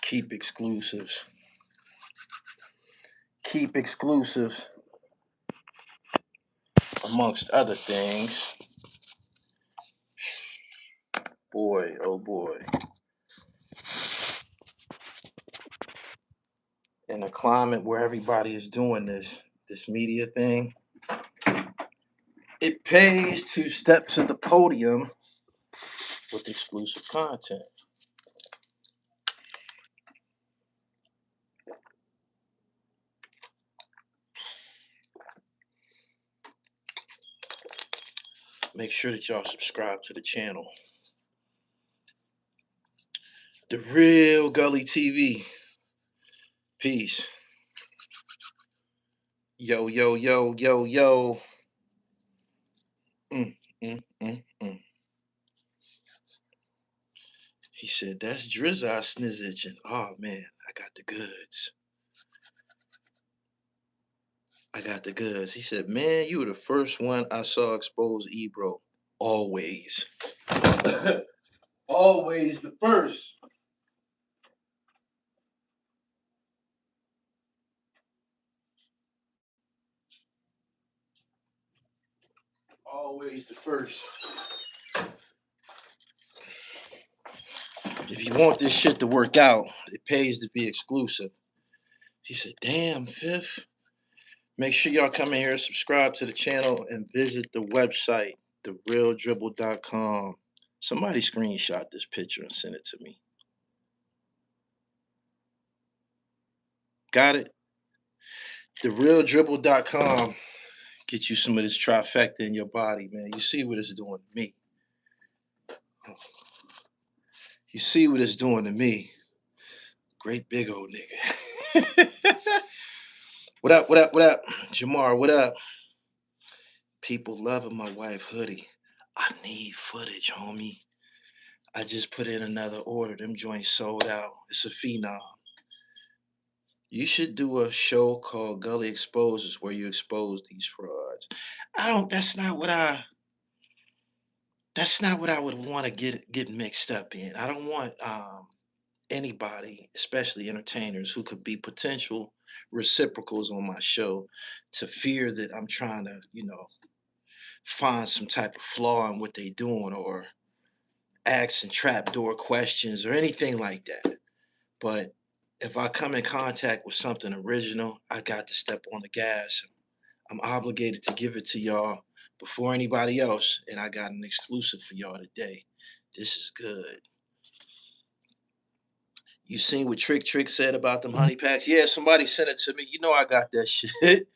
keep exclusives. Keep exclusives, amongst other things. Boy, oh boy. In a climate where everybody is doing this media thing, it pays to step to the podium with exclusive content. Make sure that y'all subscribe to the channel. The real Gully TV. Peace. Yo, yo, yo, yo, yo. Mm, mm, mm. He said, that's Drizzy snizzitching. Oh, man, I got the goods. I got the goods. He said, man, you were the first one I saw expose Ebro. Always. Always the first. Always the first. If you want this shit to work out, it pays to be exclusive. He said, damn, Fifth. Make sure y'all come in here, subscribe to the channel, and visit the website, therealdribble.com. Somebody screenshot this picture and send it to me. Got it? Therealdribble.com. Get you some of this trifecta in your body, man. You see what it's doing to me. You see what it's doing to me. Great big old nigga. What up, what up, what up? Jamar, what up? People loving my wife hoodie. I need footage, homie. I just put in another order. Them joints sold out. It's a phenom. You should do a show called Gully Exposes where you expose these frauds. That's not what I would want to get mixed up in. I don't want anybody, especially entertainers, who could be potential reciprocals on my show to fear that I'm trying to, find some type of flaw in what they doing or asking trapdoor questions or anything like that. But if I come in contact with something original, I got to step on the gas. I'm obligated to give it to y'all before anybody else, and I got an exclusive for y'all today. This is good. You seen what Trick said about them honey packs? Yeah, somebody sent it to me. You know I got that shit.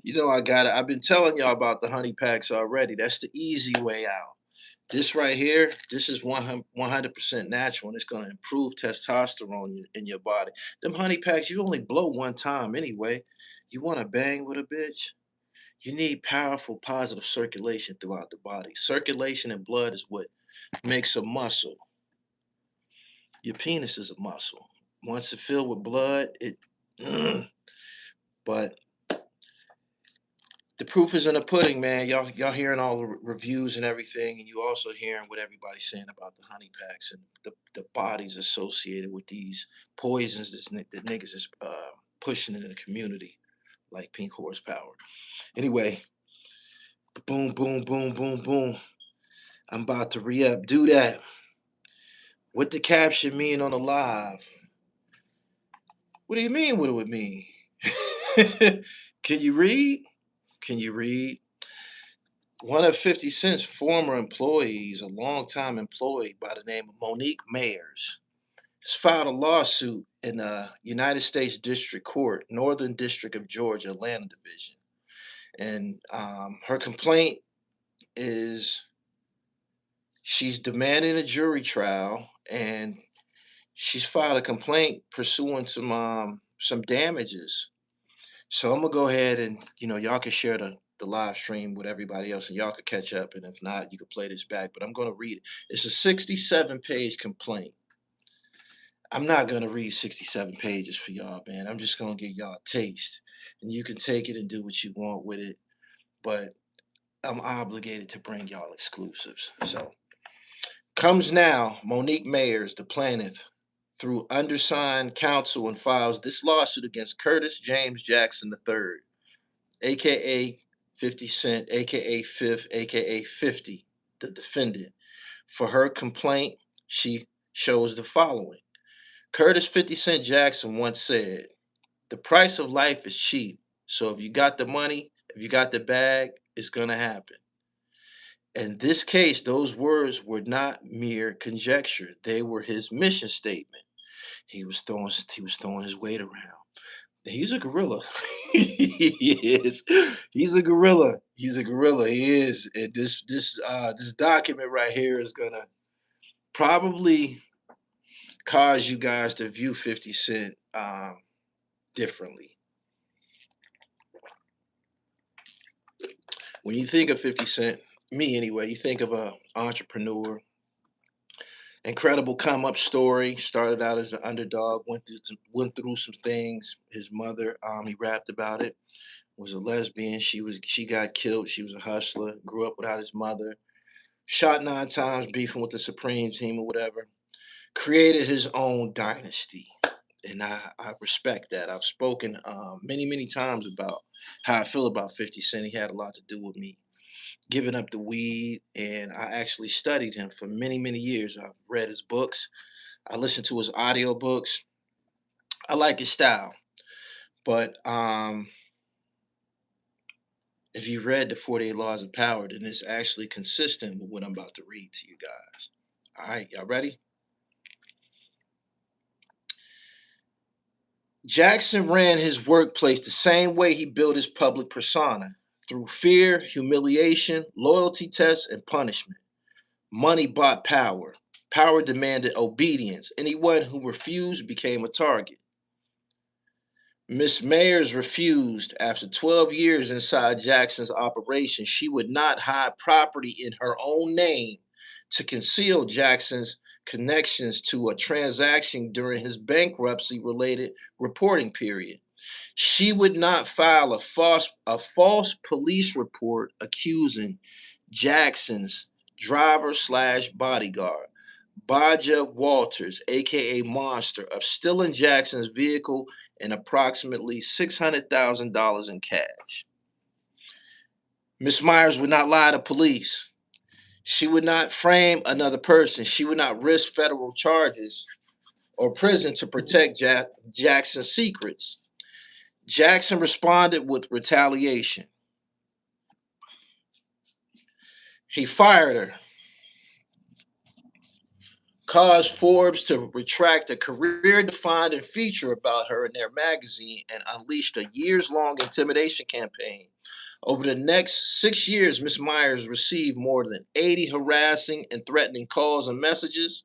You know I got it. I've been telling y'all about the honey packs already. That's the easy way out. This right here, this is 100% natural, and it's going to improve testosterone in your body. Them honey packs, you only blow one time anyway. You want to bang with a bitch? You need powerful, positive circulation throughout the body. Circulation and blood is what makes a muscle. Your penis is a muscle. Once it's filled with blood, but the proof is in the pudding, man. Y'all hearing all the reviews and everything, and you also hearing what everybody's saying about the honey packs and the bodies associated with these poisons that niggas is pushing in the community, like pink horsepower. Anyway, boom, boom, boom, boom, boom. I'm about to re-up. Do that. What the caption mean on the live? What do you mean? What do it mean? Can you read? Can you read? One of 50 Cent's former employees, a longtime employee by the name of Monique Mayers, has filed a lawsuit in the United States District Court, Northern District of Georgia, Atlanta Division. And her complaint is she's demanding a jury trial, and she's filed a complaint pursuing some damages. So I'm gonna go ahead and y'all can share the live stream with everybody else, and y'all could catch up. And if not, you could play this back. But I'm gonna read it. It's a 67-page complaint. I'm not gonna read 67 pages for y'all, man. I'm just gonna give y'all a taste, and you can take it and do what you want with it. But I'm obligated to bring y'all exclusives. So comes now, Monique Mayers, the plaintiff, through undersigned counsel and files this lawsuit against Curtis James Jackson III, aka 50 Cent, aka Fifth, aka 50, the defendant. For her complaint, she shows the following. Curtis 50 Cent Jackson once said, "The price of life is cheap. So if you got the money, if you got the bag, it's going to happen." In this case, those words were not mere conjecture. They were his mission statement. He was throwing his weight around. He's a gorilla. He is. He's a gorilla. He's a gorilla. He is. And this document right here is gonna probably cause you guys to view 50 Cent differently. When you think of 50 Cent, me anyway, you think of a entrepreneur, incredible come up story. Started out as an underdog, went through some things. His mother, he rapped about it, was a lesbian. She got killed. She was a hustler. Grew up without his mother. Shot 9 times, beefing with the Supreme Team or whatever. Created his own dynasty, and I respect that. I've spoken many times about how I feel about 50 Cent. He had a lot to do with me giving up the weed, and I actually studied him for many years. I've read his books. I listened to his audiobooks. I like his style, but if you read the 48 Laws of Power, then it's actually consistent with what I'm about to read to you guys. All right, y'all ready? Jackson ran his workplace the same way he built his public persona, through fear, humiliation, loyalty tests, and punishment. Money bought power. Power demanded obedience. Anyone who refused became a target. Miss Mayers refused. After 12 years inside Jackson's operation, she would not hide property in her own name to conceal Jackson's connections to a transaction during his bankruptcy related reporting period. She would not file a false police report accusing Jackson's driver slash bodyguard, Baja Walters, aka Monster, of stealing Jackson's vehicle and approximately $600,000 in cash. Miss Myers would not lie to police. She would not frame another person. She would not risk federal charges or prison to protect Jackson's secrets. Jackson responded with retaliation. He fired her, caused Forbes to retract a career-defining feature about her in their magazine, and unleashed a years-long intimidation campaign. Over the next 6 years, Ms. Myers received more than 80 harassing and threatening calls and messages.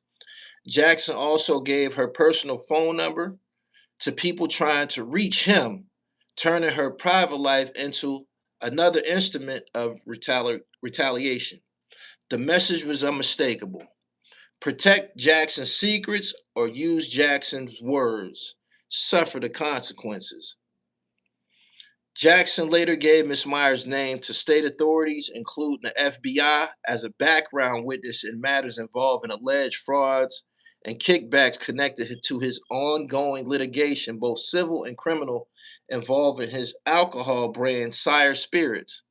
Jackson also gave her personal phone number to people trying to reach him, turning her private life into another instrument of retaliation. The message was unmistakable. Protect Jackson's secrets or use Jackson's words. Suffer the consequences. Jackson later gave Ms. Myers' name to state authorities, including the FBI, as a background witness in matters involving alleged frauds and kickbacks connected to his ongoing litigation, both civil and criminal, involving his alcohol brand, Sire Spirits.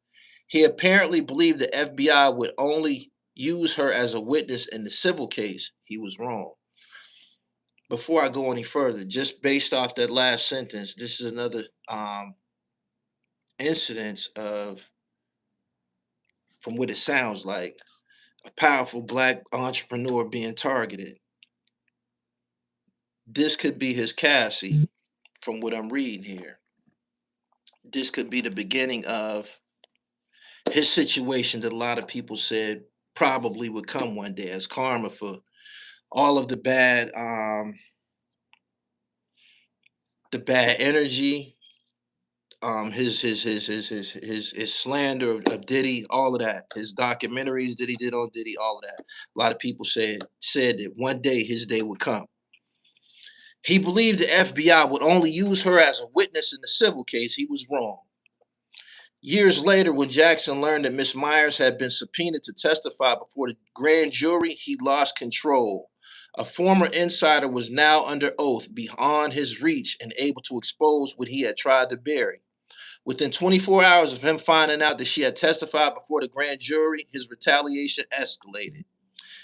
He apparently believed the FBI would only use her as a witness in the civil case. He was wrong. Before I go any further, just based off that last sentence, this is another incidence of, from what it sounds like, a powerful black entrepreneur being targeted. This could be his Cassie, from what I'm reading here. This could be the beginning of his situation that a lot of people said probably would come one day as karma for all of the bad energy, his slander of Diddy, all of that, his documentaries that he did on Diddy, all of that. A lot of people said that one day his day would come. He believed the FBI would only use her as a witness in the civil case. He was wrong. Years later, when Jackson learned that Miss Myers had been subpoenaed to testify before the grand jury, he lost control. A former insider was now under oath beyond his reach and able to expose what he had tried to bury. Within 24 hours of him finding out that she had testified before the grand jury, his retaliation escalated.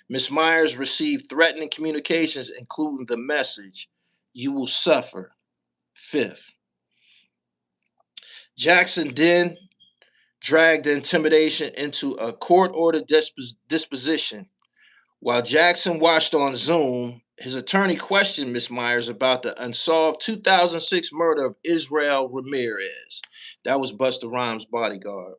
Ms. Myers received threatening communications, including the message, "You will suffer." Fifth, Jackson then dragged the intimidation into a court-ordered disposition. While Jackson watched on Zoom, his attorney questioned Ms. Myers about the unsolved 2006 murder of Israel Ramirez. That was Busta Rhymes' bodyguard.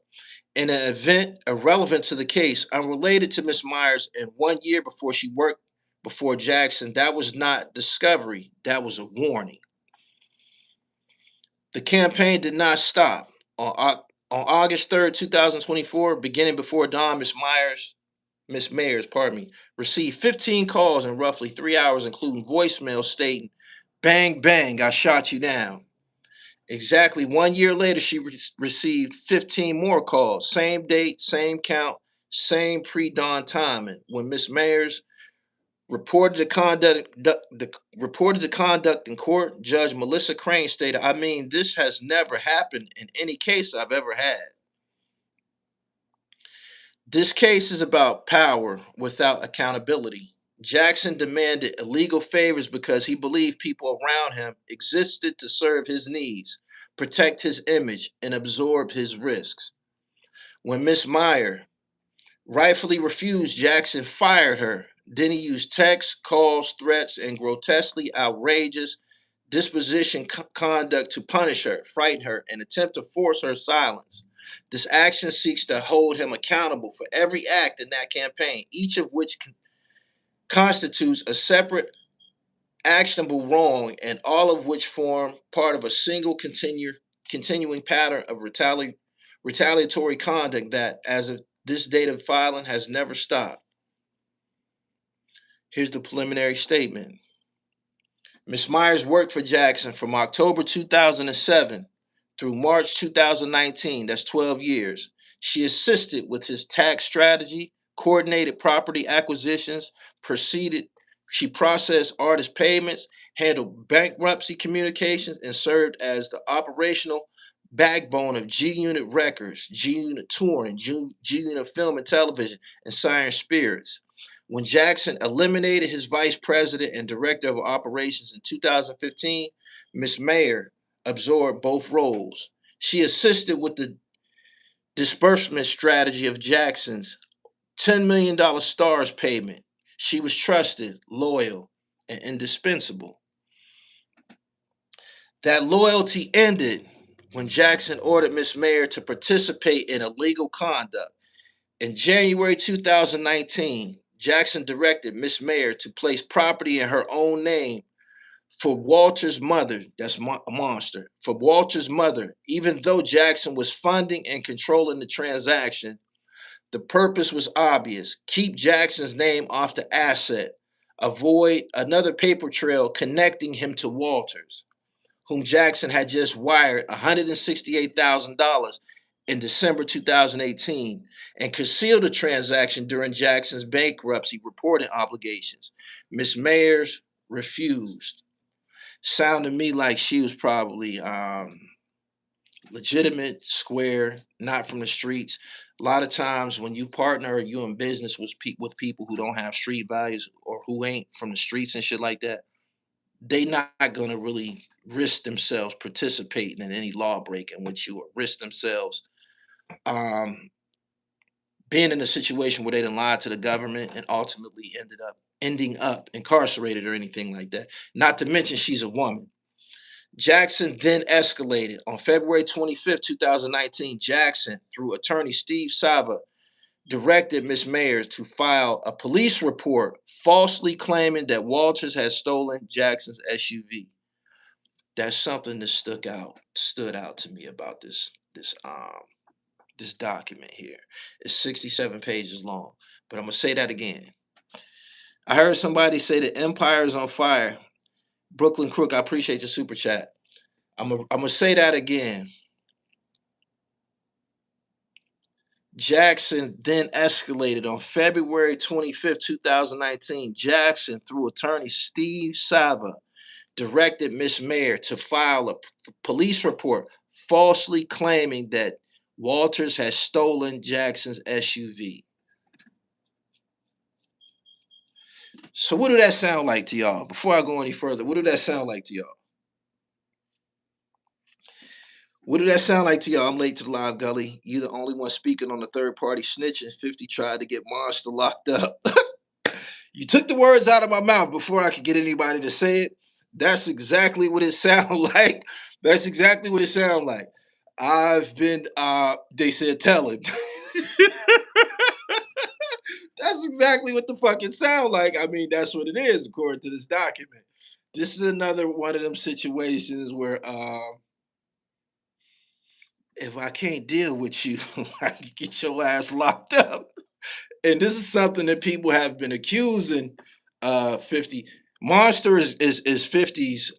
In an event irrelevant to the case, unrelated to Ms. Myers, and 1 year before she worked before Jackson, that was not discovery, that was a warning. The campaign did not stop. On August 3rd, 2024, beginning before dawn, Miss Mayers, received 15 calls in roughly 3 hours, including voicemails stating, "Bang, bang, I shot you down." Exactly 1 year later, she received 15 more calls. Same date, same count, same pre-dawn timing. When Miss Mayers reported the conduct in court, Judge Melissa Crane stated, "I mean, this has never happened in any case I've ever had. This case is about power without accountability." Jackson demanded illegal favors because he believed people around him existed to serve his needs, protect his image, and absorb his risks. When Miss Meyer rightfully refused, Jackson fired her. Then he used texts, calls, threats, and grotesquely outrageous disposition conduct to punish her, frighten her, and attempt to force her silence. This action seeks to hold him accountable for every act in that campaign, each of which constitutes a separate actionable wrong, and all of which form part of a single continuing pattern of retaliatory conduct that, as of this date of filing, has never stopped. Here's the preliminary statement. Ms. Myers worked for Jackson from October 2007 through March 2019. That's 12 years. She assisted with his tax strategy, coordinated property acquisitions, she processed artist payments, handled bankruptcy communications, and served as the operational backbone of G Unit Records, G Unit Touring, G Unit Film and Television, and Siren Spirits. When Jackson eliminated his vice president and director of operations in 2015, Ms. Mayer absorbed both roles. She assisted with the disbursement strategy of Jackson's $10 million stars payment. She was trusted, loyal, and indispensable. That loyalty ended when Jackson ordered Ms. Mayer to participate in illegal conduct. In January 2019, Jackson directed Miss Mayer to place property in her own name for Walter's mother. That's a monster. For Walter's mother, even though Jackson was funding and controlling the transaction, the purpose was obvious: keep Jackson's name off the asset, avoid another paper trail connecting him to Walters, whom Jackson had just wired $168,000 in December 2018, and concealed the transaction during Jackson's bankruptcy reporting obligations. Miss Mayers refused. Sounded to me like she was probably legitimate, square, not from the streets. A lot of times when you partner or you in business with people who don't have street values or who ain't from the streets and shit like that, they not gonna really risk themselves participating in any law breaking with you, or risk themselves um, being in a situation where they done lied to the government and ultimately ending up incarcerated or anything like that. Not to mention she's a woman. Jackson then escalated. On February 25th, 2019, Jackson, through attorney Steve Sava, directed Miss Mayers to file a police report falsely claiming that Walters had stolen Jackson's SUV. That's something that stood out to me about this document here. It's 67 pages long, but I'm gonna say that again. I heard somebody say the empire is on fire. Brooklyn Crook, I appreciate your super chat. I'm gonna say that again. Jackson then escalated on February 25th, 2019. Jackson, through attorney Steve Sava, directed Miss Mayer to file a police report falsely claiming that Walters had stolen Jackson's SUV. So what do that sound like to y'all? Before I go any further, what do that sound like to y'all? What do that sound like to y'all? I'm late to the live, Gully. You the only one speaking on the third party snitching. 50 tried to get Monster locked up. You took the words out of my mouth before I could get anybody to say it. That's exactly what it sounds like. That's exactly what it sounds like. I've been they said tell him. That's exactly what the fucking sound like. I mean, that's what it is, according to this document. This is another one of them situations where if I can't deal with you, I can get your ass locked up. And this is something that people have been accusing 50. Monster is 50's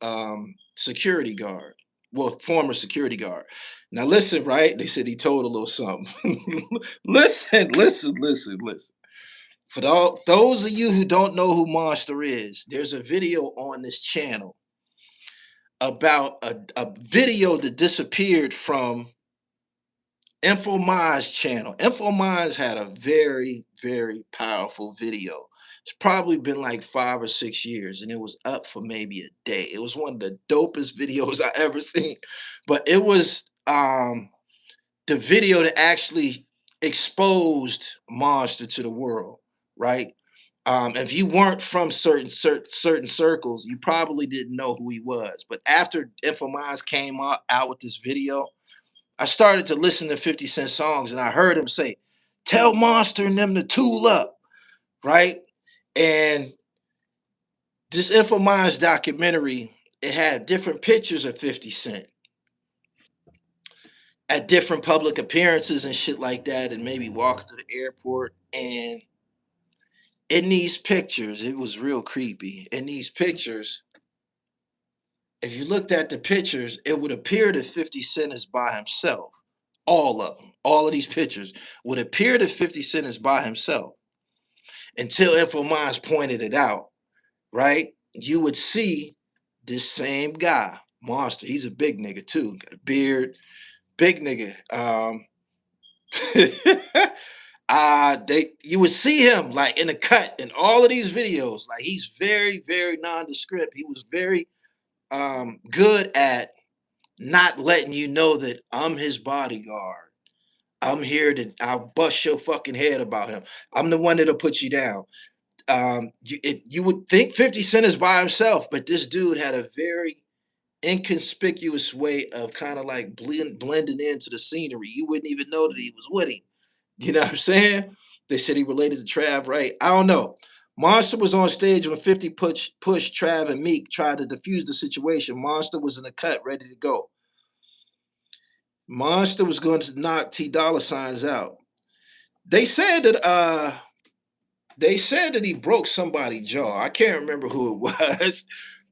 security guard. Well, former security guard. Now listen, right? They said he told a little something. Listen. For those of you who don't know who Monster is, there's a video on this channel about a video that disappeared from InfoMind's channel. InfoMind's had a very, very powerful video. It's probably been like 5 or 6 years, and it was up for maybe a day. It was one of the dopest videos I ever seen. But it was the video that actually exposed Monster to the world, right? If you weren't from certain circles, you probably didn't know who he was. But after InfoMinds came out with this video, I started to listen to 50 Cent songs, and I heard him say, "Tell Monster and them to tool up," right? And this InfoMinds documentary, it had different pictures of 50 Cent at different public appearances and shit like that, and maybe walking to the airport. And in these pictures, it was real creepy. In these pictures, if you looked at the pictures, it would appear that 50 Cent is by himself. All of them, all of these pictures would appear that 50 Cent is by himself until InfoMinds pointed it out, right? You would see this same guy, Monster. He's a big nigga too, got a beard, big nigga. You would see him like in the cut in all of these videos. Like he's very, very nondescript. He was very good at not letting you know that I'm his bodyguard. I'm here to I'll bust your fucking head about him. I'm the one that'll put you down. You would think 50 Cent is by himself, but this dude had a very inconspicuous way of kind of like blending into the scenery. You wouldn't even know that he was with him. You know what I'm saying? They said he related to Trav, right? I don't know. Monster was on stage when 50 pushed Trav and Meek tried to defuse the situation. Monster was in the cut, ready to go. Monster was going to knock T Dollar Signs out. They said that he broke somebody's jaw. I can't remember who it was.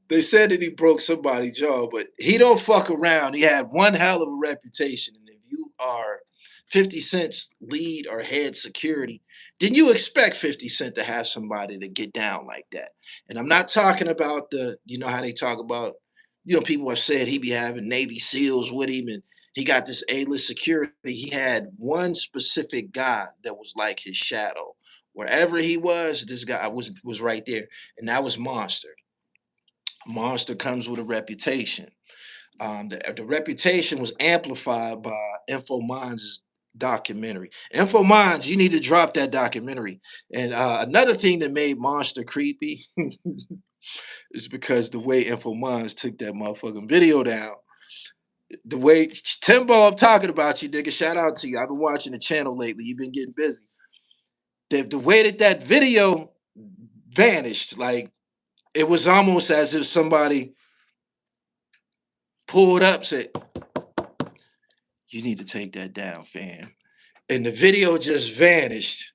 They said that he broke somebody's jaw, but he don't fuck around. He had one hell of a reputation. And if you are 50 Cent's lead or head security, then you expect 50 Cent to have somebody to get down like that. And I'm not talking about you know how they talk about, people have said he be having Navy SEALs with him and he got this A-list security. He had one specific guy that was like his shadow. Wherever he was, this guy was right there. And that was Monster. Monster comes with a reputation. The reputation was amplified by InfoMinds' documentary. InfoMinds, you need to drop that documentary. And another thing that made Monster creepy is because the way InfoMinds took that motherfucking video down. The way Timbo, I'm talking about you, nigga. Shout out to you. I've been watching the channel lately. You've been getting busy. The way that video vanished, like it was almost as if somebody pulled up, said, "You need to take that down, fam." And the video just vanished.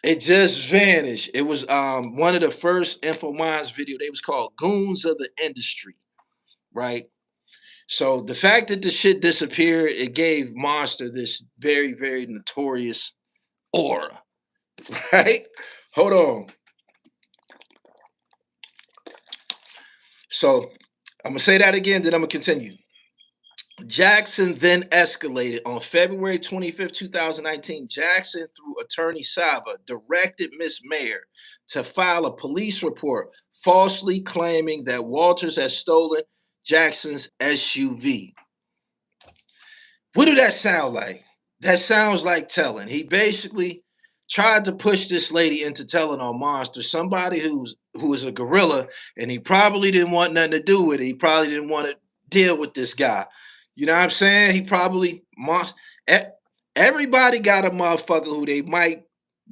It just vanished. It was one of the first InfoMinds video. They was called Goons of the Industry, right? So the fact that the shit disappeared, it gave Monster this very, very notorious aura, right? Hold on. So I'm gonna say that again, then I'm gonna continue. Jackson then escalated on February 25th, 2019. Jackson, through attorney Sava, directed Miss Mayer to file a police report falsely claiming that Walters had stolen Jackson's SUV. What do that sound like? That sounds like telling. He basically tried to push this lady into telling on Monster, somebody who is a gorilla, and he probably didn't want nothing to do with it. He probably didn't want to deal with this guy. You know what I'm saying? He probably everybody got a motherfucker who they might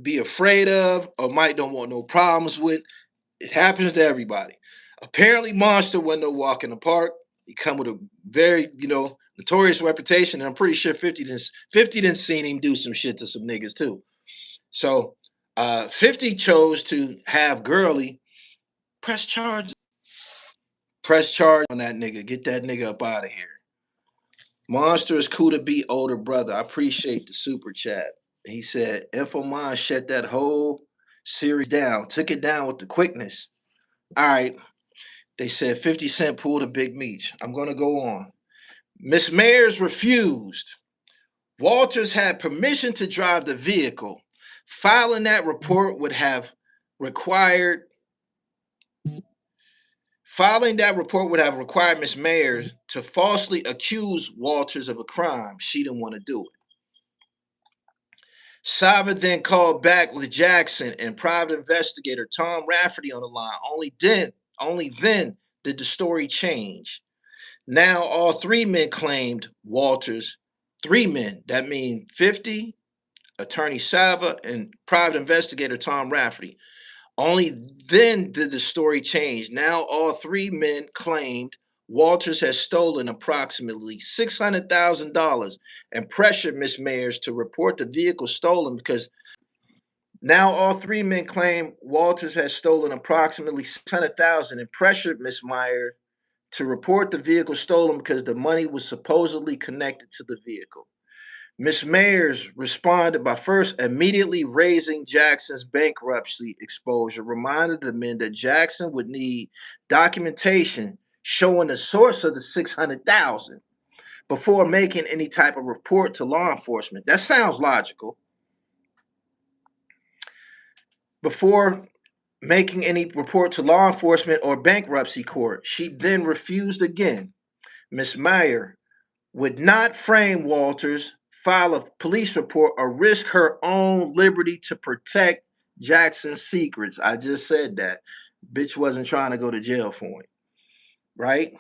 be afraid of or might don't want no problems with. It happens to everybody. Apparently, Monster wasn't no walk in the park. He come with a very, notorious reputation. And I'm pretty sure 50 didn't seen him do some shit to some niggas too. So 50 chose to have Gurley press charge. Press charge on that nigga. Get that nigga up out of here. Monster is cool to be older brother. I appreciate the super chat. He said, Infomon shut that whole series down. Took it down with the quickness. All right. They said 50 Cent pulled a big meech. I'm going to go on. Miss Mayers refused. Walters had permission to drive the vehicle. Filing that report would have required Miss Mayers to falsely accuse Walters of a crime. She didn't want to do it. Sava then called back with Jackson and private investigator Tom Rafferty on the line. Only then did the story change. Now all three men claimed Walters. Three men. That means 50, attorney Sava, and private investigator Tom Rafferty. Only then did the story change. Now all three men claimed Walters has stolen approximately $600,000 and pressured Miss Mayers to report the vehicle stolen because now all three men claim Walters has stolen approximately $600,000 and pressured Miss Mayers to report the vehicle stolen because the money was supposedly connected to the vehicle. Miss Mayers responded by first immediately raising Jackson's bankruptcy exposure, reminded the men that Jackson would need documentation showing the source of the $600,000 before making any type of report to law enforcement. That sounds logical. Before making any report to law enforcement or bankruptcy court, she then refused again. Miss Meyer would not frame Walters, file a police report, or risk her own liberty to protect Jackson's secrets. I just said that. Bitch wasn't trying to go to jail for it, right?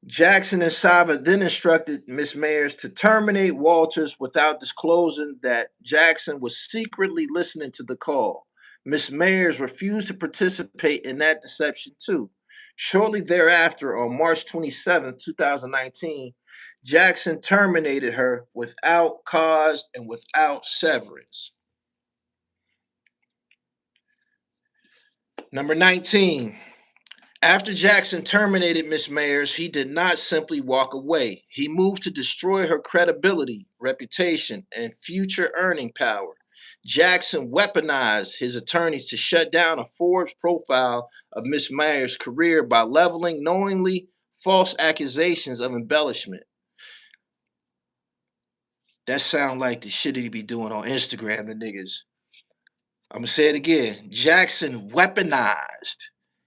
Jackson and Sava then instructed Miss Mayers to terminate Walters without disclosing that Jackson was secretly listening to the call. Miss Mayers refused to participate in that deception too. Shortly thereafter, on March 27, 2019, Jackson terminated her without cause and without severance. Number 19. After Jackson terminated Miss Mayers, he did not simply walk away. He moved to destroy her credibility, reputation, and future earning power. Jackson weaponized his attorneys to shut down a Forbes profile of Miss Mayers' career by leveling knowingly false accusations of embellishment. That sound like the shit he be doing on Instagram to niggas. I'm gonna say it again. Jackson weaponized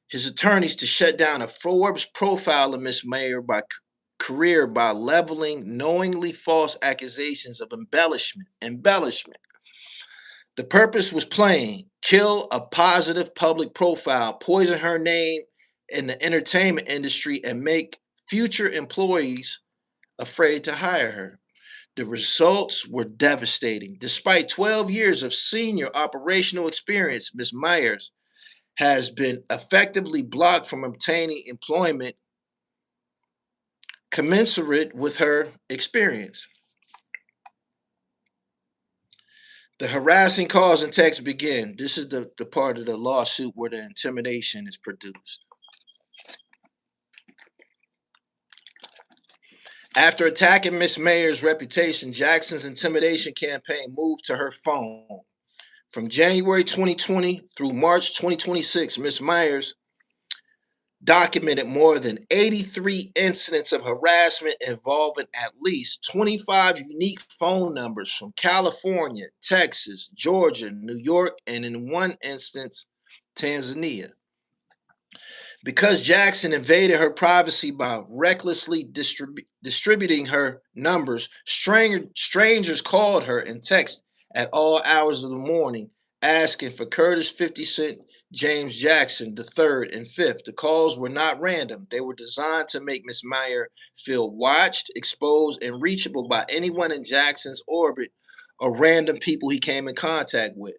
his attorneys to shut down a Forbes profile of Miss Mayer by career by leveling knowingly false accusations of embellishment. The purpose was plain: kill a positive public profile, poison her name in the entertainment industry, and make future employees afraid to hire her. The results were devastating. Despite 12 years of senior operational experience, Ms. Myers has been effectively blocked from obtaining employment commensurate with her experience. The harassing calls and texts begin. This is the part of the lawsuit where the intimidation is produced. After attacking Miss Mayer's reputation, Jackson's intimidation campaign moved to her phone. From January 2020 through March 2026, Miss Myers documented more than 83 incidents of harassment involving at least 25 unique phone numbers from California, Texas, Georgia, New York, and in one instance, Tanzania. Because Jackson invaded her privacy by recklessly distributing her numbers, strangers called her and texted at all hours of the morning asking for Curtis 50 Cent James Jackson the third and fifth. The calls were not random. They were designed to make Miss Meyer feel watched, exposed, and reachable by anyone in Jackson's orbit or random people he came in contact with.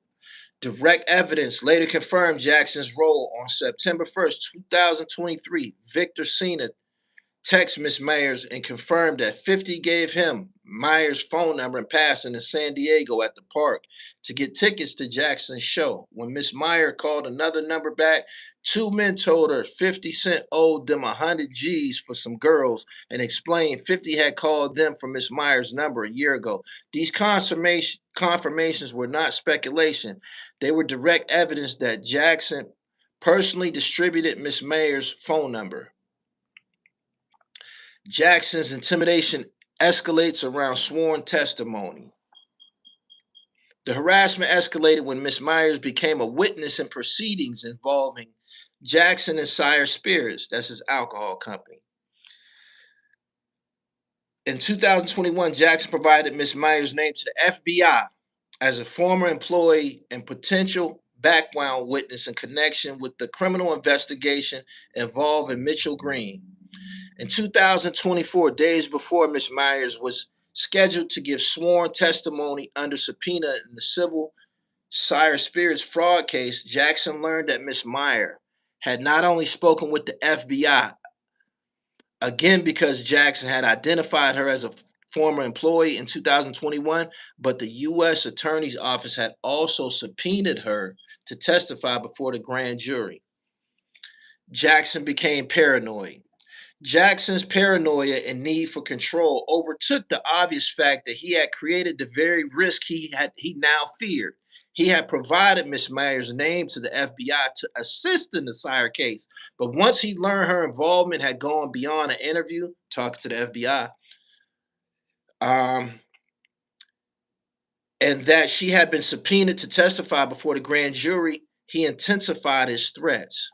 Direct evidence later confirmed Jackson's role. On September 1st, 2023. Victor Sena texted Miss Myers and confirmed that 50 gave him Myers' phone number and passed into San Diego at the park to get tickets to Jackson's show. When Miss Myers called another number back, two men told her 50 Cent owed them 100 G's for some girls and explained 50 had called them from Miss Myers' number a year ago. These confirmations were not speculation. They were direct evidence that Jackson personally distributed Miss Mayer's phone number. Jackson's intimidation escalates around sworn testimony. The harassment escalated when Miss Myers became a witness in proceedings involving Jackson and Sire Spirits, that's his alcohol company. In 2021, Jackson provided Miss Myers' name to the FBI as a former employee and potential background witness in connection with the criminal investigation involving Mitchell Green. In 2024, days before Miss Myers was scheduled to give sworn testimony under subpoena in the civil Sire Spirits fraud case, Jackson learned that Miss Myers had not only spoken with the FBI, again because Jackson had identified her as a former employee in 2021, but the U.S. Attorney's Office had also subpoenaed her to testify before the grand jury. Jackson became paranoid. Jackson's paranoia and need for control overtook the obvious fact that he had created the very risk he now feared. He had provided Miss Myers' name to the FBI to assist in the Sire case, but once he learned her involvement had gone beyond an interview, talking to the FBI, and that she had been subpoenaed to testify before the grand jury, he intensified his threats.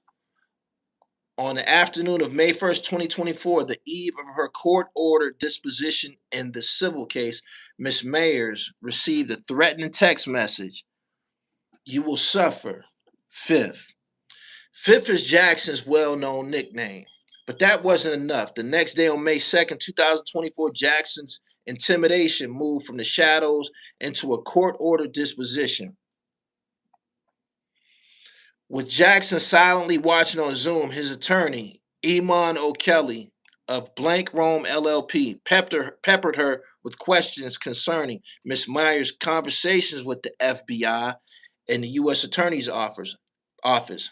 On the afternoon of May 1st, 2024, the eve of her court-ordered disposition in the civil case, Miss Myers received a threatening text message. You will suffer. Fifth. Fifth is Jackson's well-known nickname. But that wasn't enough. The next day on May 2nd, 2024, Jackson's intimidation moved from the shadows into a court-ordered disposition. With Jackson silently watching on Zoom, his attorney, Iman O'Kelly of Blank Rome LLP, peppered her with questions concerning Miss Myers' conversations with the FBI and the U.S. Attorney's Office,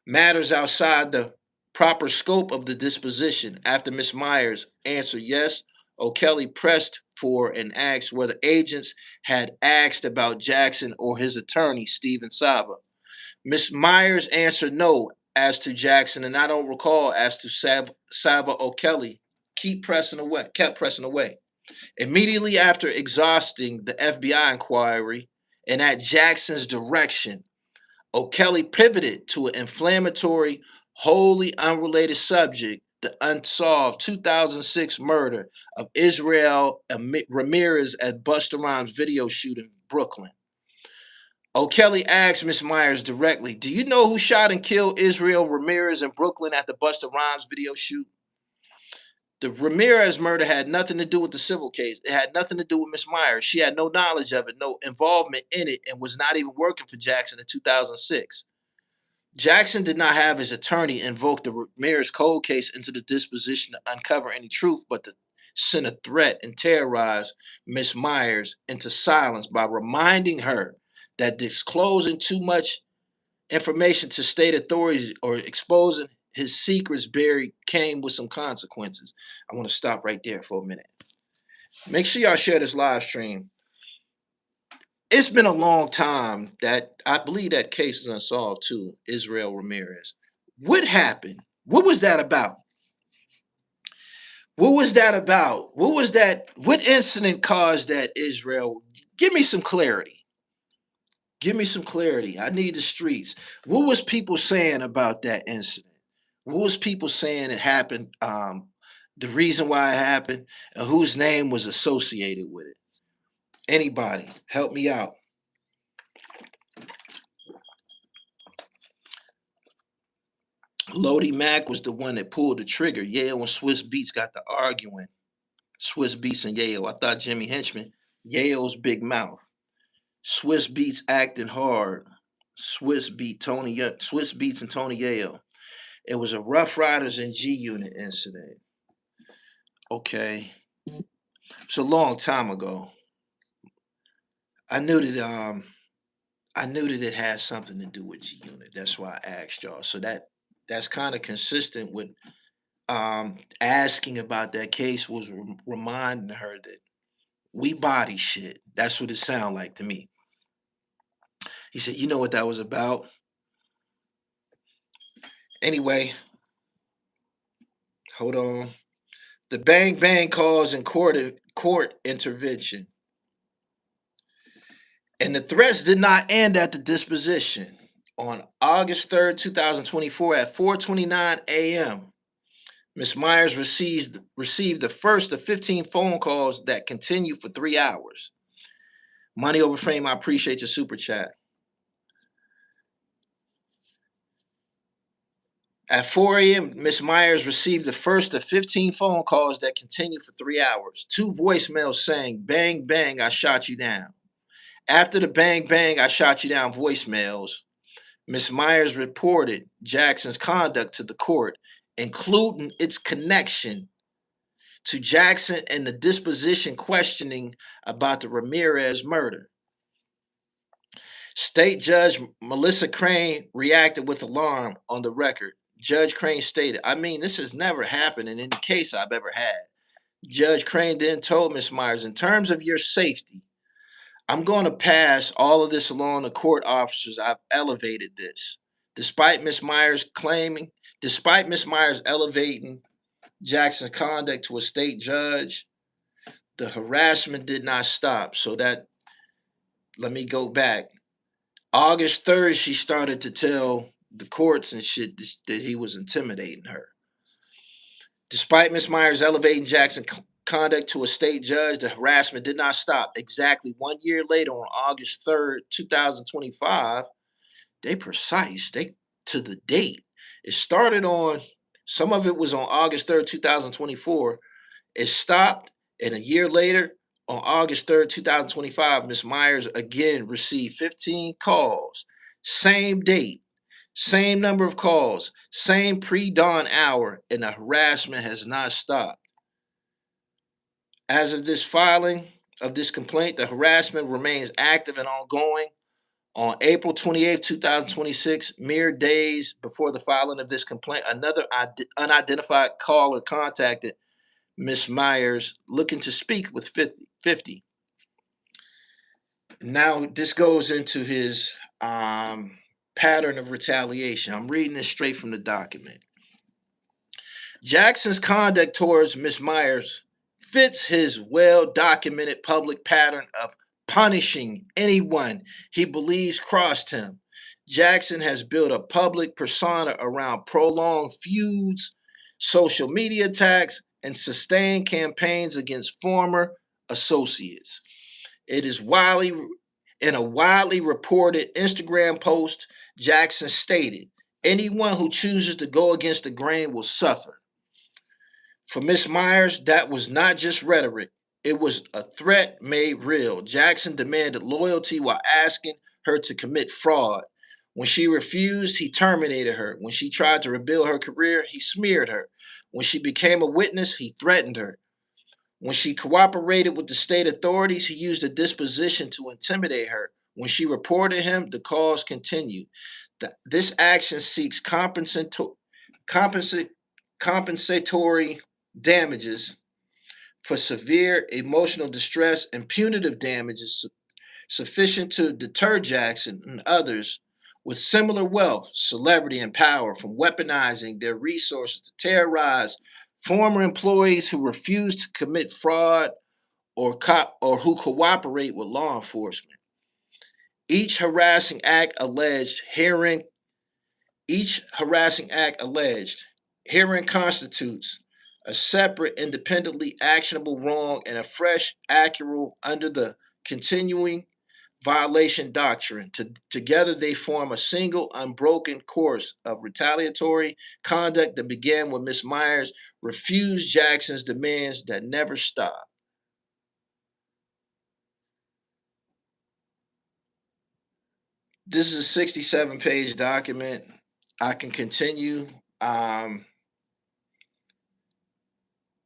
matters outside the proper scope of the disposition. After Miss Myers answered yes, O'Kelly pressed for and asked whether agents had asked about Jackson or his attorney, Stephen Saba. Miss Myers answered no as to Jackson, and I don't recall as to Saba O'Kelly. Kept pressing away. Immediately after exhausting the FBI inquiry and at Jackson's direction, O'Kelly pivoted to an inflammatory, wholly unrelated subject, the unsolved 2006 murder of Israel Ramirez at Busta Rhymes' video shoot in Brooklyn. O'Kelly asked Miss Myers directly, do you know who shot and killed Israel Ramirez in Brooklyn at the Busta Rhymes video shoot? The Ramirez murder had nothing to do with the civil case. It had nothing to do with Miss Myers. She had no knowledge of it, no involvement in it, and was not even working for Jackson in 2006. Jackson did not have his attorney invoke the Ramirez cold case into the disposition to uncover any truth, but to send a threat and terrorize Miss Myers into silence by reminding her that disclosing too much information to state authorities or exposing his secrets buried came with some consequences. I want to stop right there for a minute. Make sure y'all share this live stream. It's been a long time that I believe that case is unsolved too. Israel Ramirez. What happened? What was that about? What was that about? What was that? What incident caused that, Israel? Give me some clarity. Give me some clarity. I need the streets. What was people saying about that incident? What was people saying it happened? The reason why it happened, and whose name was associated with it? Anybody, help me out. Lodi Mack was the one that pulled the trigger. Yale and Swiss Beats got to arguing. Swiss Beats and Yale. I thought Jimmy Henchman, Yale's big mouth. Swiss Beats acting hard. Swiss Beats and Tony Yale. It was a Rough Riders and G Unit incident. Okay. It's a long time ago. I knew that it had something to do with G Unit. That's why I asked y'all. So that's kind of consistent with asking about that case was reminding her that we body shit. That's what it sounded like to me. He said, you know what that was about? Anyway, hold on. The bang bang calls and court intervention. And the threats did not end at the disposition. On August 3rd, 2024 at 4:29 a.m., Ms. Myers received the first of 15 phone calls that continued for 3 hours. Money over frame, I appreciate your super chat. At 4 a.m., Ms. Myers received the first of 15 phone calls that continued for 3 hours. 2 voicemails saying, bang, bang, I shot you down. After the bang, bang, I shot you down voicemails, Ms. Myers reported Jackson's conduct to the court, including its connection to Jackson and the disposition questioning about the Ramirez murder. State Judge Melissa Crane reacted with alarm on the record. Judge Crane stated, I mean, this has never happened in any case I've ever had. Judge Crane then told Ms. Myers, in terms of your safety, I'm going to pass all of this along to court officers. I've elevated this. Despite Ms. Myers elevating Jackson's conduct to a state judge, the harassment did not stop. So let me go back. August 3rd, she started to tell the courts and shit that he was intimidating her. Despite Ms. Myers elevating Jackson's conduct to a state judge, the harassment did not stop. Exactly 1 year later, on August 3rd, 2025, they to the date. It started on, some of it was on August 3rd, 2024. It stopped, and a year later, on August 3rd, 2025, Ms. Myers again received 15 calls. Same date, same number of calls, same pre-dawn hour, and the harassment has not stopped. As of this filing of this complaint, the harassment remains active and ongoing. On April 28th, 2026, mere days before the filing of this complaint, another unidentified caller contacted Ms. Myers looking to speak with 50. Now, this goes into his pattern of retaliation. I'm reading this straight from the document. Jackson's conduct towards Ms. Myers fits his well-documented public pattern of punishing anyone he believes crossed him. Jackson has built a public persona around prolonged feuds, social media attacks, and sustained campaigns against former associates. It is in a widely reported Instagram post, Jackson stated, anyone who chooses to go against the grain will suffer. For Ms. Myers, that was not just rhetoric. It was a threat made real. Jackson demanded loyalty while asking her to commit fraud. When she refused, he terminated her. When she tried to rebuild her career, he smeared her. When she became a witness, he threatened her. When she cooperated with the state authorities, he used a disposition to intimidate her. When she reported him, the calls continued. This action seeks Compensa- compensatory damages for severe emotional distress and punitive damages sufficient to deter Jackson and others with similar wealth, celebrity, and power from weaponizing their resources to terrorize former employees who refuse to commit fraud or who cooperate with law enforcement. Each harassing act alleged herein Each harassing act alleged herein constitutes a separate, independently actionable wrong and a fresh, accurate under the continuing violation doctrine. Together, they form a single, unbroken course of retaliatory conduct that began when Miss Myers refused Jackson's demands that never stopped. This is a 67-page document. I can continue. Um,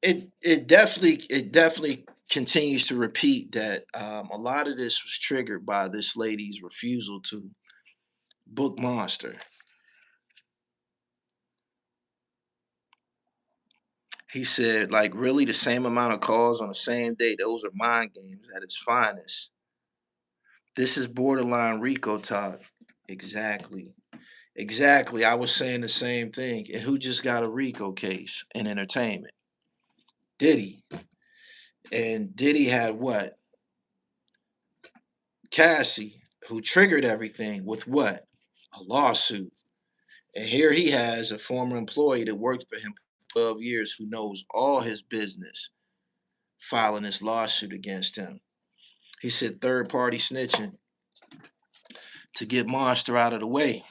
it definitely continues to repeat that a lot of this was triggered by this lady's refusal to book Monster. He said, like, really the same amount of calls on the same day. Those are mind games at its finest. This is borderline Rico talk. Exactly. Exactly. I was saying the same thing. And who just got a Rico case in entertainment? Diddy. And Diddy had what? Cassie, who triggered everything with what? A lawsuit. And here he has a former employee that worked for him for 12 years who knows all his business filing this lawsuit against him. He said third party snitching to get Monster out of the way.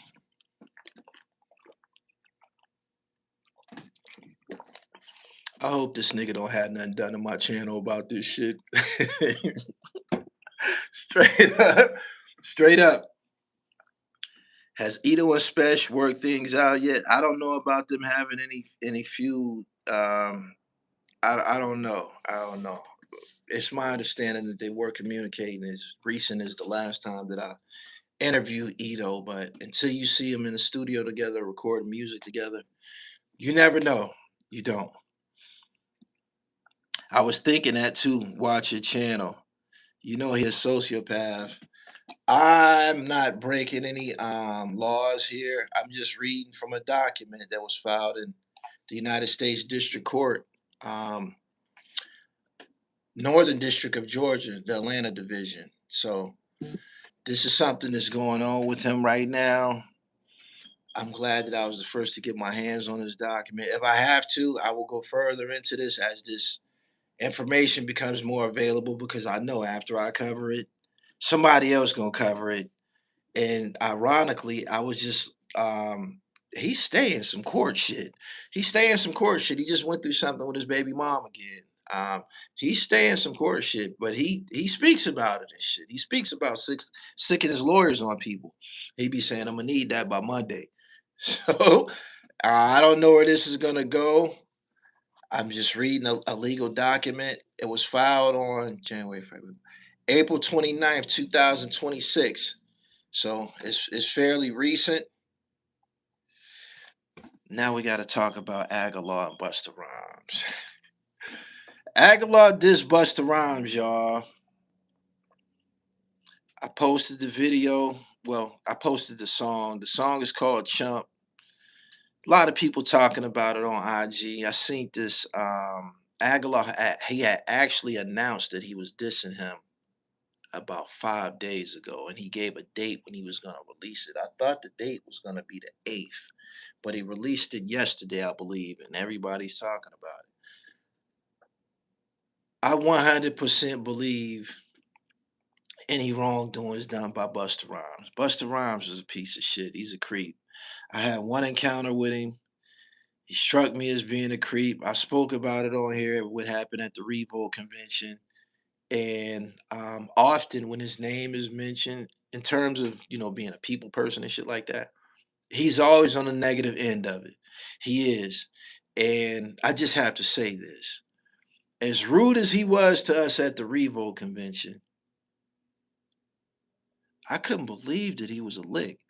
I hope this nigga don't have nothing done to my channel about this shit. Straight up. Straight up. Has Ito and Spesh worked things out yet? I don't know about them having any feud. I don't know. I don't know. It's my understanding that they were communicating as recent as the last time that I interviewed Ito, but until you see them in the studio together, recording music together, you never know. You don't. I was thinking that too. Watch your channel. You know he's a sociopath. I'm not breaking any laws here. I'm just reading from a document that was filed in the United States District Court, um, Northern District of Georgia, the Atlanta Division. So this is something that's going on with him right now. I'm glad that I was the first to get my hands on this document. If I have to, I will go further into this as this information becomes more available because I know after I cover it, somebody else gonna cover it. And ironically, I was just he's staying some court shit. He's staying some court shit. He just went through something with his baby mom again. He's staying some court shit, but he speaks about it and shit. He speaks about sicking his lawyers on people. He be saying, "I'm gonna need that by Monday." So I don't know where this is gonna go. I'm just reading a legal document. It was filed on January, February, April 29th, 2026. So it's fairly recent. Now we got to talk about Aguilar and Busta Rhymes. Aguilar dissed Busta Rhymes, y'all. I posted the video. Well, I posted the song. The song is called Chump. A lot of people talking about it on IG. I seen this. Aguilar, he had actually announced that he was dissing him about 5 days ago, and he gave a date when he was going to release it. I thought the date was going to be the 8th, but he released it yesterday, I believe, and everybody's talking about it. I 100% believe any wrongdoings done by Busta Rhymes. Busta Rhymes is a piece of shit. He's a creep. I had one encounter with him. He struck me as being a creep. I spoke about it on here, what happened at the Revolt convention. And often when his name is mentioned in terms of, being a people person and shit like that, he's always on the negative end of it. He is. And I just have to say this. As rude as he was to us at the Revolt convention, I couldn't believe that he was a lick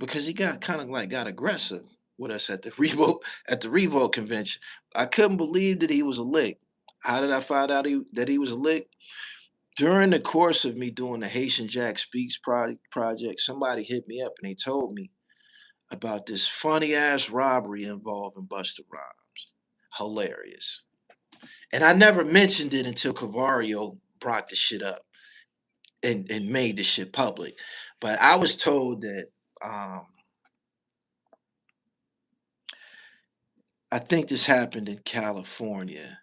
because he got kind of like got aggressive. with us at the Revolt convention. I couldn't believe that he was a lick. How did I find out that he was a lick? During the course of me doing the Haitian Jack Speaks project, somebody hit me up and they told me about this funny ass robbery involving Busta Rhymes. Hilarious. And I never mentioned it until Cavario brought the shit up and made the shit public. But I was told that I think this happened in California.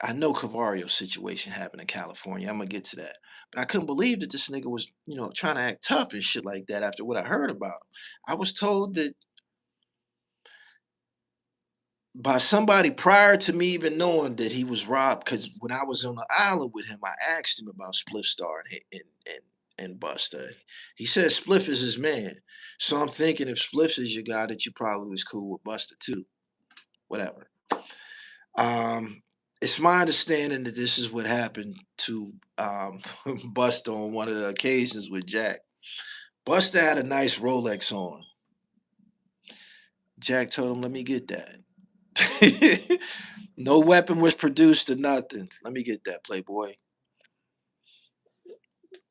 I know Cavario's situation happened in California. I'm gonna get to that. But I couldn't believe that this nigga was, trying to act tough and shit like that after what I heard about him. I was told that by somebody prior to me even knowing that he was robbed, because when I was on the island with him, I asked him about Spliff Star and Busta. He said Spliff is his man. So I'm thinking if Spliff is your guy, that you probably was cool with Busta too. Whatever. It's my understanding that this is what happened to Busta on one of the occasions with Jack. Busta had a nice Rolex on. Jack told him, "Let me get that." No weapon was produced or nothing. Let me get that, Playboy.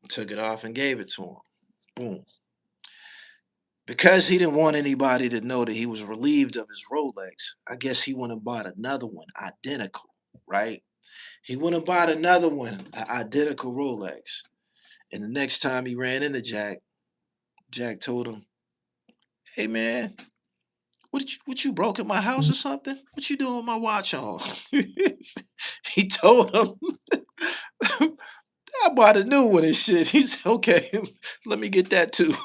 Took it off and gave it to him. Boom. Because he didn't want anybody to know that he was relieved of his Rolex, I guess he went and bought another one, identical, right? He went and bought another one, an identical Rolex. And the next time he ran into Jack, Jack told him, "Hey man, what you broke in my house or something? What you doing with my watch on?" He told him, "I bought a new one and shit." He said, "Okay, let me get that too."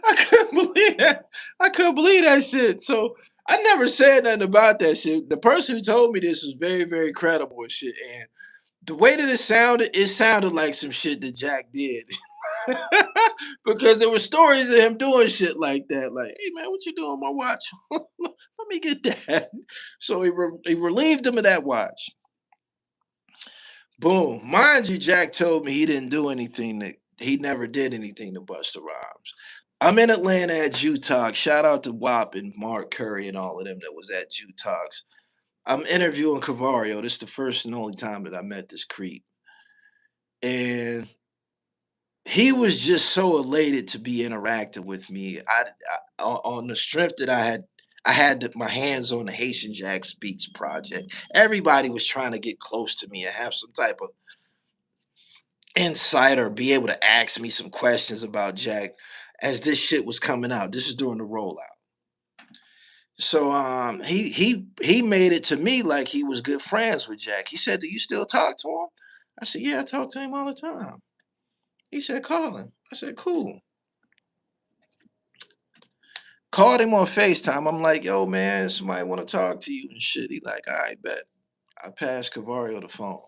I couldn't believe that. I couldn't believe that shit. So I never said nothing about that shit. The person who told me this was very, very credible and shit. And the way that it sounded like some shit that Jack did. Because there were stories of him doing shit like that. Like, "Hey man, what you doing with my watch?" Let me get that. So he relieved him of that watch. Boom. Mind you, Jack told me he didn't do anything that he never did anything to Busta Rhymes. I'm in Atlanta at Jew Talk. Shout out to WAP and Mark Curry and all of them that was at Jew Talks. I'm interviewing Cavario. This is the first and only time that I met this creep. And he was just so elated to be interacting with me. On the strength that I had my hands on the Haitian Jack Speaks project. Everybody was trying to get close to me and have some type of insight or be able to ask me some questions about Jack as this shit was coming out. This is during the rollout. So he made it to me like he was good friends with Jack. He said, "Do you still talk to him?" I said, "Yeah, I talk to him all the time." He said, "Call him." I said, "Cool." Called him on FaceTime. I'm like, "Yo, man, somebody want to talk to you and shit." He like, "All right, bet." I passed Cavario the phone.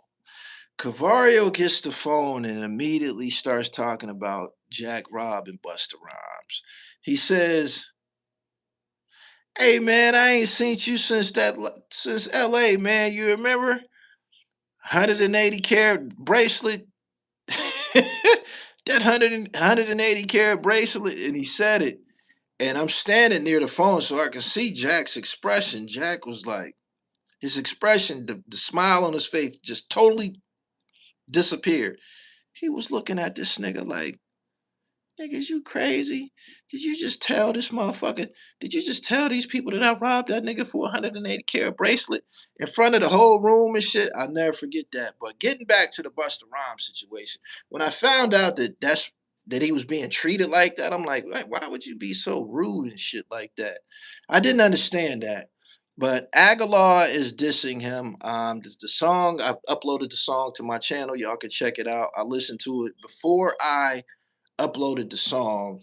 Cavario gets the phone and immediately starts talking about Jack Robb and Busta Rhymes. He says, "Hey man, I ain't seen you since LA, man. You remember 180 carat bracelet?" That 180 carat bracelet. And he said it. And I'm standing near the phone so I can see Jack's expression. Jack was like, his expression, the smile on his face just totally disappeared. He was looking at this nigga like, "Niggas, you crazy? Did you just tell this motherfucker? Did you just tell these people that I robbed that nigga for a 180 carat bracelet in front of the whole room and shit?" I'll never forget that. But getting back to the Busta Rhymes situation, when I found out that he was being treated like that, I'm like, why would you be so rude and shit like that? I didn't understand that. But Aguilar is dissing him. The song, I uploaded the song to my channel. Y'all can check it out. I listened to it before I uploaded the song.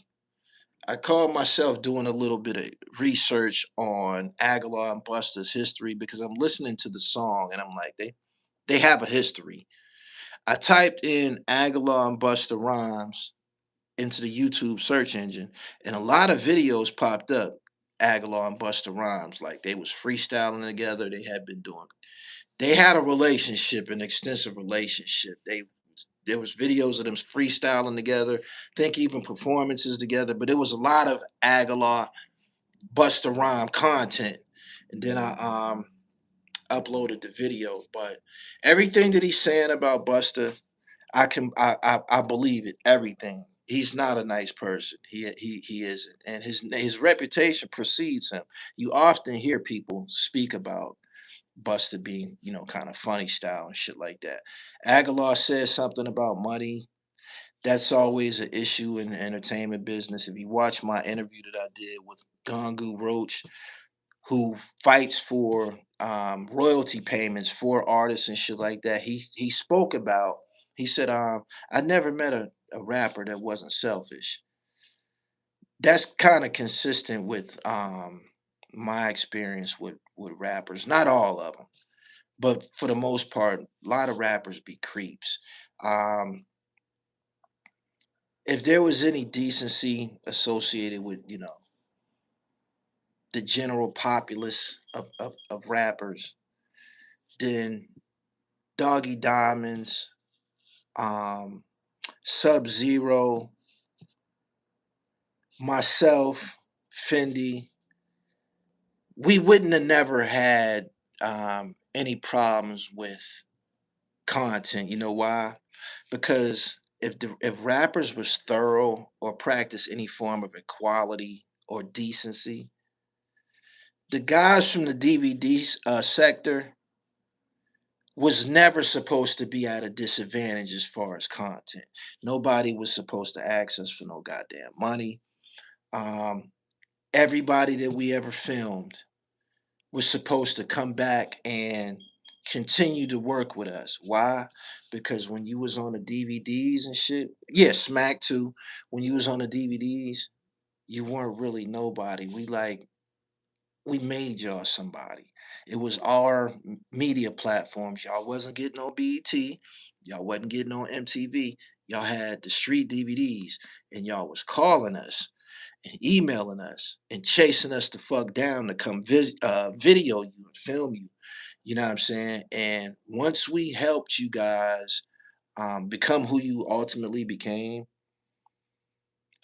I called myself doing a little bit of research on Aguilar and Busta's history because I'm listening to the song and I'm like, they have a history. I typed in Aguilar and Busta Rhymes into the YouTube search engine, and a lot of videos popped up. Aguilar and Busta Rhymes, like they was freestyling together. They had a relationship, an extensive relationship. They There was videos of them freestyling together. Think even performances together. But it was a lot of Aguilar, Busta Rhyme content. And then I uploaded the video. But everything that he's saying about Busta, I believe it. Everything. He's not a nice person. He isn't, and his reputation precedes him. You often hear people speak about Busta being, kind of funny style and shit like that. Aguilar says something about money. That's always an issue in the entertainment business. If you watch my interview that I did with Gangu Roach, who fights for royalty payments for artists and shit like that, he spoke about. He said, "I never met a rapper that wasn't selfish." That's kind of consistent with my experience with rappers. Not all of them, but for the most part, a lot of rappers be creeps. Um, if there was any decency associated with, the general populace of rappers, then Doggy Diamonds, um, Sub Zero, myself, Fendi, we wouldn't have never had any problems with content. You know why? Because if rappers was thorough or practice any form of equality or decency, the guys from the DVD sector was never supposed to be at a disadvantage as far as content. Nobody was supposed to ask us for no goddamn money. Um, everybody that we ever filmed was supposed to come back and continue to work with us. Why? Because when you was on the DVDs and shit, yeah, Smack too. When you was on the DVDs, you weren't really nobody. We made y'all somebody. It was our media platforms. Y'all wasn't getting on BET. Y'all wasn't getting on MTV. Y'all had the street DVDs, and y'all was calling us and emailing us and chasing us the fuck down to come video you and film you. You know what I'm saying? And once we helped you guys become who you ultimately became,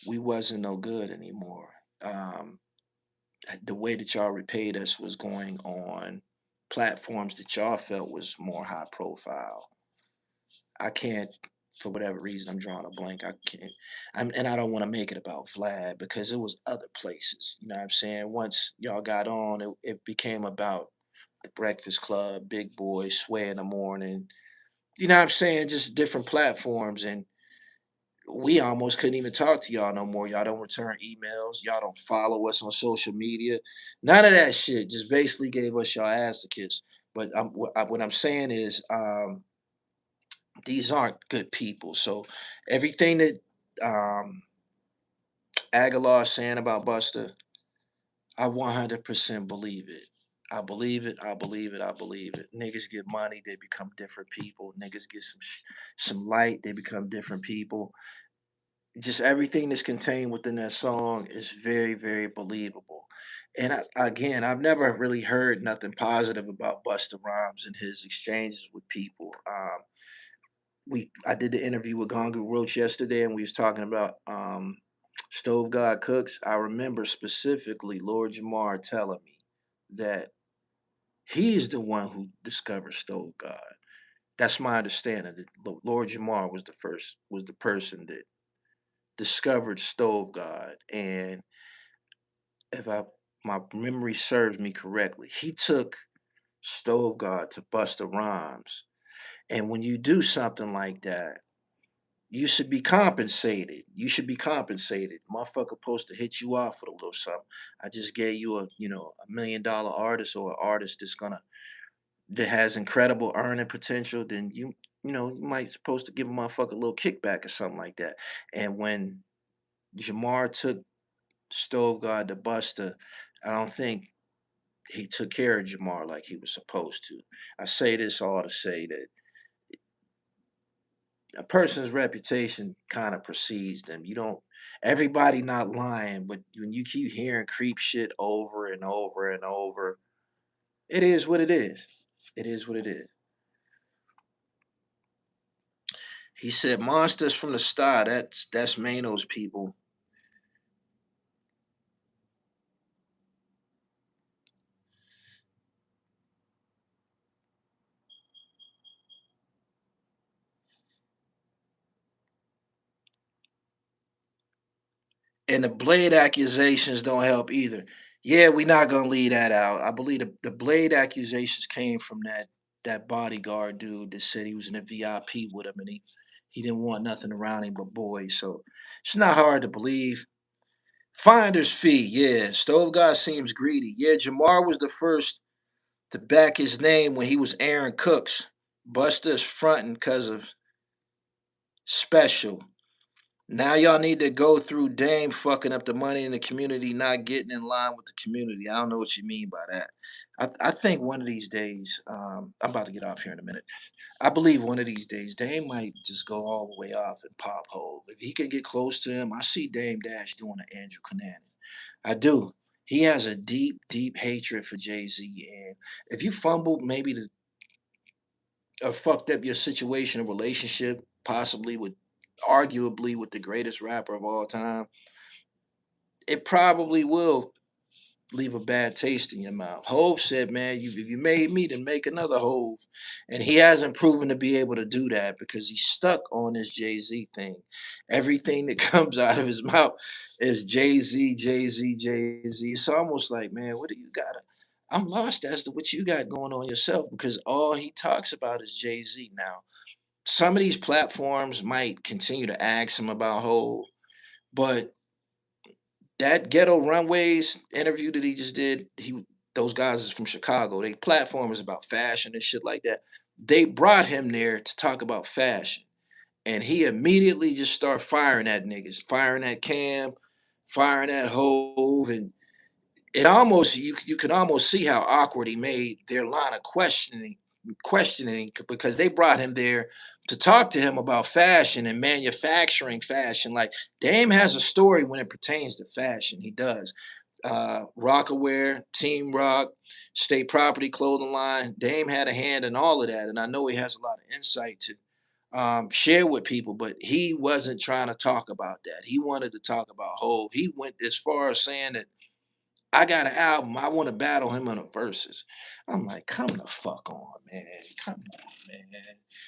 we wasn't no good anymore. Um, the way that y'all repaid us was going on platforms that y'all felt was more high profile. I can't, for whatever reason, I'm drawing a blank. I can't, and I don't want to make it about Vlad because it was other places. You know what I'm saying? Once y'all got on, it became about the Breakfast Club, Big Boy, Sway in the Morning. You know what I'm saying? Just different platforms, and we almost couldn't even talk to y'all no more. Y'all don't return emails. Y'all don't follow us on social media. None of that shit. Just basically gave us y'all ass to kiss. But what I'm saying is, these aren't good people. So everything that um, Aguilar is saying about Buster, I 100% believe it. I believe it. I believe it. I believe it. Niggas get money, they become different people. Niggas get some light, they become different people. Just everything that's contained within that song is very, very believable. And again, I've never really heard nothing positive about Busta Rhymes and his exchanges with people. I did the interview with Gonga Roach yesterday, and we was talking about Stove God Cooks. I remember specifically Lord Jamar telling me that he's the one who discovered Stove God. That's my understanding. That Lord Jamar was the person that discovered Stove God, and if my memory serves me correctly, he took Stove God to Busta Rhymes. And when you do something like that, you should be compensated. You should be compensated. Motherfucker supposed to hit you off with a little something. I just gave you $1 million artist or an artist that has incredible earning potential. Then you might supposed to give a motherfucker a little kickback or something like that. And when Jamar took Stove God to Buster, I don't think he took care of Jamar like he was supposed to. I say this all to say that a person's reputation kind of precedes them. You don't everybody not lying, but when you keep hearing creep shit over and over and over, it is what it is. It is what it is. He said monsters from the star. That's Mano's people. And the Blade accusations don't help either. Yeah, we're not gonna leave that out. I believe the Blade accusations came from that bodyguard dude that said he was in a VIP with him and he didn't want nothing around him but boys. So it's not hard to believe. Finder's fee, yeah. Stove God seems greedy. Yeah, Jamar was the first to back his name when he was Aaron Cooks. Busta's fronting because of special. Now y'all need to go through Dame fucking up the money in the community, not getting in line with the community. I don't know what you mean by that. I think one of these days, I'm about to get off here in a minute. I believe one of these days Dame might just go all the way off and pop Hove. If he can get close to him, I see Dame Dash doing an Andrew Cunanan. I do. He has a deep, deep hatred for Jay Z, and if you fumbled maybe the or fucked up your situation or relationship, possibly with arguably with the greatest rapper of all time, it probably will leave a bad taste in your mouth. Hove said, man, if you made me, then make another Hove. And he hasn't proven to be able to do that because he's stuck on this Jay-Z thing. Everything that comes out of his mouth is Jay-Z, Jay-Z, Jay-Z. It's almost like, man, what do you got? I'm lost as to what you got going on yourself because all he talks about is Jay-Z now. Some of these platforms might continue to ask him about Hove, but that Ghetto Runways interview that he just did, those guys is from Chicago. They platform is about fashion and shit like that. They brought him there to talk about fashion. And he immediately just started firing at niggas, firing at Cam, firing at Hove, and it almost you could almost see how awkward he made their line of questioning because they brought him there to talk to him about fashion and manufacturing fashion. Like Dame has a story when it pertains to fashion. He does. Rockaware, Team Rock, State Property Clothing Line. Dame had a hand in all of that, and I know he has a lot of insight to share with people. But he wasn't trying to talk about that. He wanted to talk about Hove. He went as far as saying that I got an album. I want to battle him on the verses. I'm like, come the fuck on, man. Come on, man.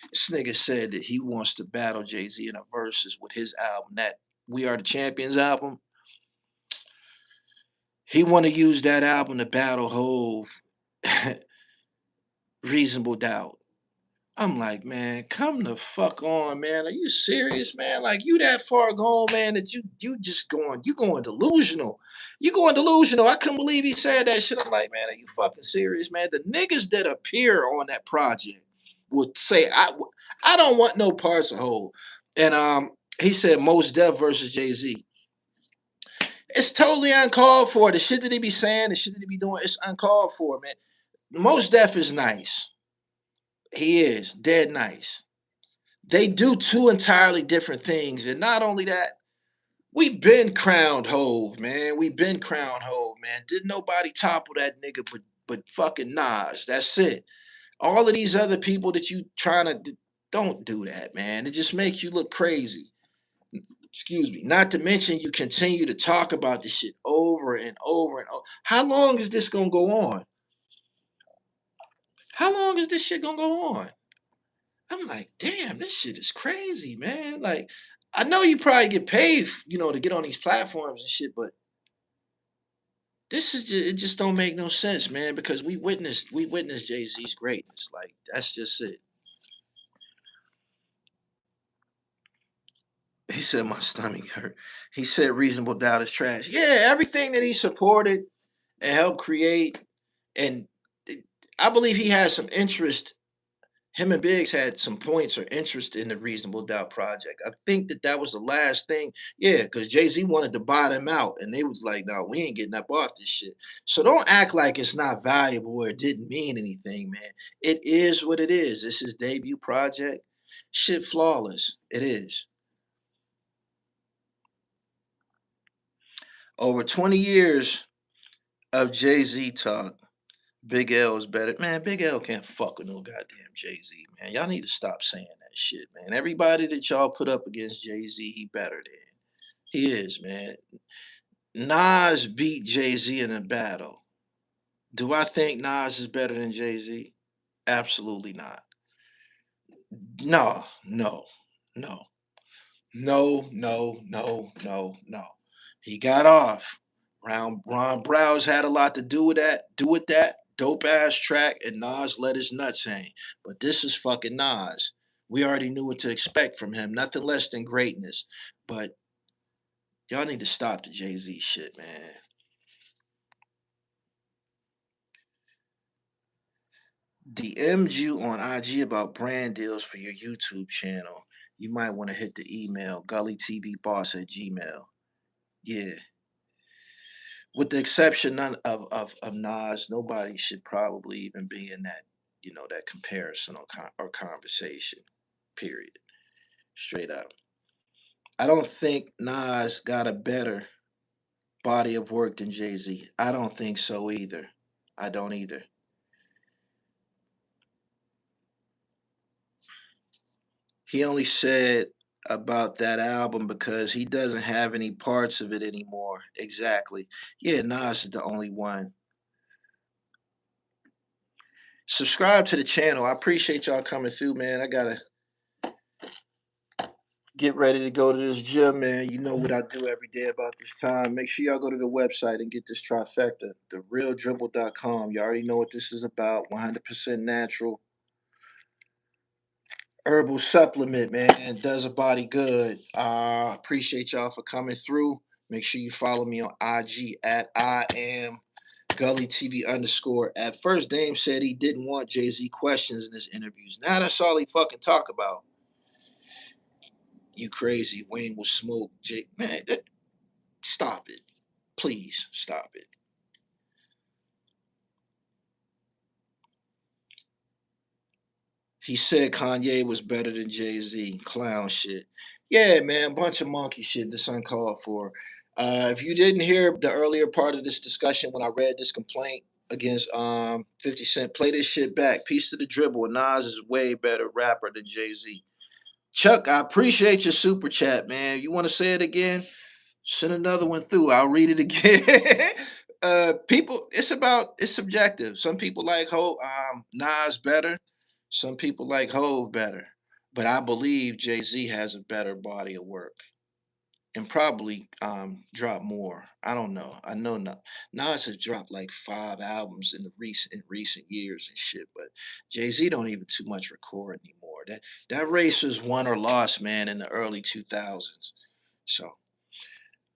This nigga said that he wants to battle Jay-Z in a verses with his album, that We Are the Champions album. He want to use that album to battle Hove. Reasonable doubt. I'm like, man, come the fuck on, man. Are you serious, man? Like you that far gone, man, that you just going delusional. You going delusional. I couldn't believe he said that shit. I'm like, man, are you fucking serious, man? The niggas that appear on that project would say, I don't want no parts of Hove. And he said Most Def versus Jay-Z. It's totally uncalled for. The shit that he be saying, the shit that he be doing, it's uncalled for, man. Most Def is nice. He is dead nice. They do two entirely different things. And not only that, we've been crowned Hove, man. We've been crowned Hove, man. Didn't nobody topple that nigga but fucking Nas. That's it. All of these other people that you trying to don't do that, man. It just makes you look crazy. Excuse me. Not to mention you continue to talk about this shit over and over and over. How long is this gonna go on? How long is this shit gonna go on? I'm like, damn, this shit is crazy, man. Like, I know you probably get paid, to get on these platforms and shit, but this is just, it just don't make no sense, man, because we witnessed Jay-Z's greatness. Like, that's just it. He said my stomach hurt. He said reasonable doubt is trash. Yeah, everything that he supported and helped create, and I believe he has some interest. Him and Biggs had some points or interest in the Reasonable Doubt project. I think that was the last thing. Yeah, because Jay Z wanted to buy them out, and they was like, "No, we ain't getting up off this shit." So don't act like it's not valuable or it didn't mean anything, man. It is what it is. This is debut project. Shit, flawless. It is. Over 20 years of Jay Z talk. Big L is better. Man, Big L can't fuck with no goddamn Jay-Z, man. Y'all need to stop saying that shit, man. Everybody that y'all put up against Jay-Z, he better than. He is, man. Nas beat Jay-Z in a battle. Do I think Nas is better than Jay-Z? Absolutely not. No, no, no. No, no, no, no, no. He got off. Ron Browse had a lot to do with that. Dope ass track, and Nas let his nuts hang. But this is fucking Nas. We already knew what to expect from him. Nothing less than greatness. But y'all need to stop the Jay Z shit, man. DM'd you on IG about brand deals for your YouTube channel. You might want to hit the email gullytvboss at gmail. Yeah. With the exception of Nas, nobody should probably even be in that, that comparison or conversation. Period. Straight up. I don't think Nas got a better body of work than Jay Z. I don't think so either. I don't either. He only said about that album because he doesn't have any parts of it anymore. Exactly. Yeah, Nas is the only one. Subscribe to the channel. I appreciate y'all coming through, man. I gotta get ready to go to this gym, man. You know what I do every day about this time. Make sure y'all go to the website and get this trifecta, therealdribble.com. You already know what this is about. 100% natural herbal supplement, man. It does a body good. Appreciate y'all for coming through. Make sure you follow me on IG at I am gullytv underscore. At first, Dame said he didn't want Jay-Z questions in his interviews. Now that's all he fucking talk about. You crazy. Wayne will smoke. Man, stop it. Please stop it. He said Kanye was better than Jay-Z. Clown shit. Yeah, man, bunch of monkey shit. This uncalled for. If you didn't hear the earlier part of this discussion when I read this complaint against 50 Cent, play this shit back. Piece to the dribble. Nas is way better rapper than Jay-Z. Chuck, I appreciate your super chat, man. You want to say it again? Send another one through. I'll read it again. People, it's subjective. Some people like Nas better. Some people like Hove better. But I believe Jay Z has a better body of work and probably drop more. I don't know. I know Nas has dropped like 5 albums in the recent years and shit. But Jay Z don't even too much record anymore. That race was won or lost, man, in the early 2000s. So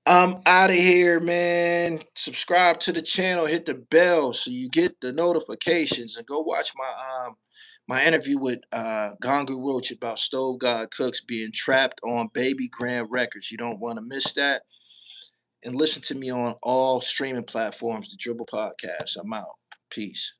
I'm out of here, man. Subscribe to the channel, hit the bell so you get the notifications, and go watch my interview with Gonga Roach about Stove God Cooks being trapped on Baby Grand Records. You don't want to miss that. And listen to me on all streaming platforms, the Dribble Podcast. I'm out. Peace.